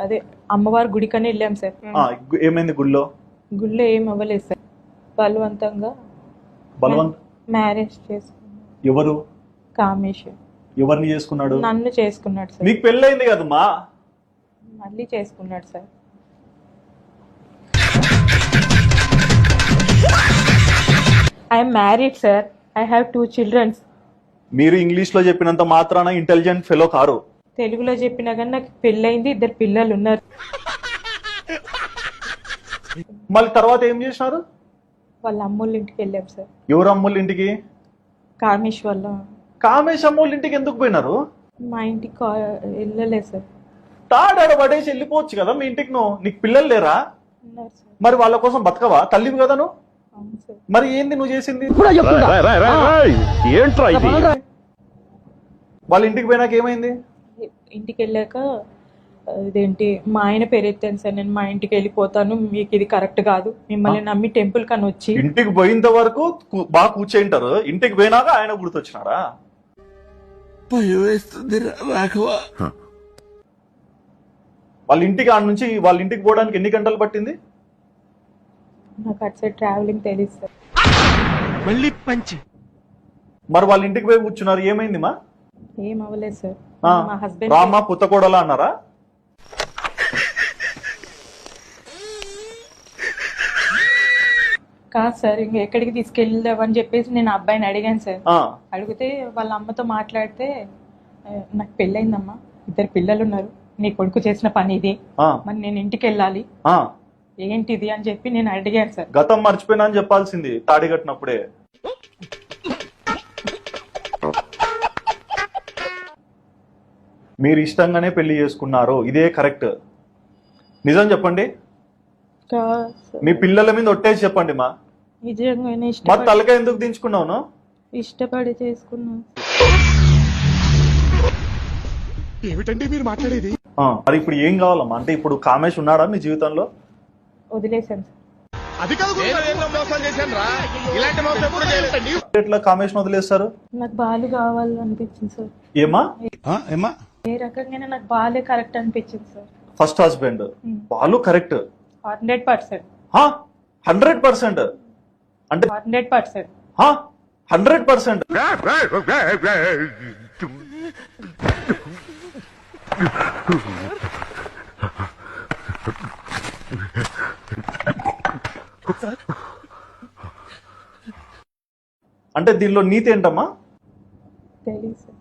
అదే అమ్మవారి గుడికని వెళ్ళాం సార్. ఏమైంది గుళ్ళో? గుళ్ళో ఏం అవ్వలేదు సార్. బలవంతంగా మ్యారేజ్ చేసుకున్నాడు. ఎవరు? కామేష్. ఎవరిని చేసుకున్నాడు? నన్ను చేసుకున్నాడు సార్. నీకు పెళ్ళైంది కదమ్మా? మళ్ళీ చేసుకున్నాడు sir. I'm married sir. I have 2 children. మీరు ఇంగ్లీష్ లో చెప్పినంత మాత్రాన ఇంటెలిజెంట్ ఫెలో కారు. తెలుగులో చెప్పినా కానీ నాకు పెళ్ళైంది, 2 పిల్లలు ఉన్నారు. మళ్ళీ తర్వాత ఏం చేసినారు? వాళ్ళ అమ్మోళ్ళ ఇంటికి వెళ్ళాం సార్. ఎవరు అమ్మోళ్ళ ఇంటికి? కామేష్ వల్ల. కామేష్ అమ్మోళ్ళ ఇంటికి ఎందుకు పోయినారు? మా ఇంటికి వెళ్ళలేదు సార్. తాడాడ పడేసి వెళ్ళిపోవచ్చు కదా మీ ఇంటికి. నీకు పిల్లలు లేరా? ఉన్నారు సార్. మరి వాళ్ళ కోసం బతకవా? తల్లివి కదా నువ్వు. అవును సార్. మరి ఏంది నువ్వు చేసింది? వాళ్ళ ఇంటికి పోయినాక ఏమైంది? ఇంటికి వెళ్ళాక ఇదేంటి మా ఆయన పేరు ఎత్తాను సార్. నేను మా ఇంటికి వెళ్ళిపోతాను, మీకు ఇది కరెక్ట్ కాదు, మిమ్మల్ని నమ్మి టెంపుల్ కని వచ్చి. ఇంటికి పోయినంత వరకు బాగా కూర్చేంటారు, ఇంటికి పోయినాక ఆయన గుర్తొచ్చినారా? వాళ్ళ ఇంటికి ఆడ నుంచి వాళ్ళ ఇంటికి పోవడానికి ఎన్ని గంటలు పట్టింది? నాకు అటు సైడ్ ట్రావెలింగ్ తెలియదు సార్. మరి వాళ్ళ ఇంటికి పోయి కూర్చున్నారు, ఏమైంది మా? ఏం అవ్వలేదు సార్. మా హస్బెండ్ రామా పుత్తకోడలా అన్నారా? కాదు సార్, ఇంక ఎక్కడికి తీసుకెళ్దామని చెప్పేసి నేను అబ్బాయిని అడిగాను సార్. అడిగితే వాళ్ళ అమ్మతో మాట్లాడితే, నాకు పెళ్ళైందమ్మా, 2 పిల్లలు ఉన్నారు, నీ కొడుకు చేసిన పని ఇది, మరి నేను ఇంటికి వెళ్ళాలి, ఏంటిది అని చెప్పి నేను అడిగాను సార్. గతం మర్చిపోయినా అని చెప్పాల్సింది తాడి కట్టినప్పుడే. మీరు ఇష్టంగానే పెళ్లి చేసుకున్నారు, ఇదే కరెక్ట్. నిజం చెప్పండి. మీ పిల్లల మీద ఒట్టేసి చెప్పండి మా. నిజంగానే మా తలకాయ ఎందుకు దించుకున్నావు? ఇష్టపడి చేసుకున్నాను. ఏమిటండి మీరు మాట్లాడేది? మరి ఇప్పుడు ఏం కావాలమ్మా? అంటే ఇప్పుడు కామేష్ ఉన్నాడా మీ జీవితంలో? వదిలేశాను సార్. ఎట్లా కామేష్ వదిలేస్తారు? నాకు బాలు కావాలనిపించింది సార్. ఏమా? ఏ రకంగానే నాకు బాలే కరెక్ట్ అనిపించింది sir. First husband Balu correct 100%. 100% అంటే 100%. 100%. అంటే దీనిలో నీతి ఏంటమ్మా? తెలియదు.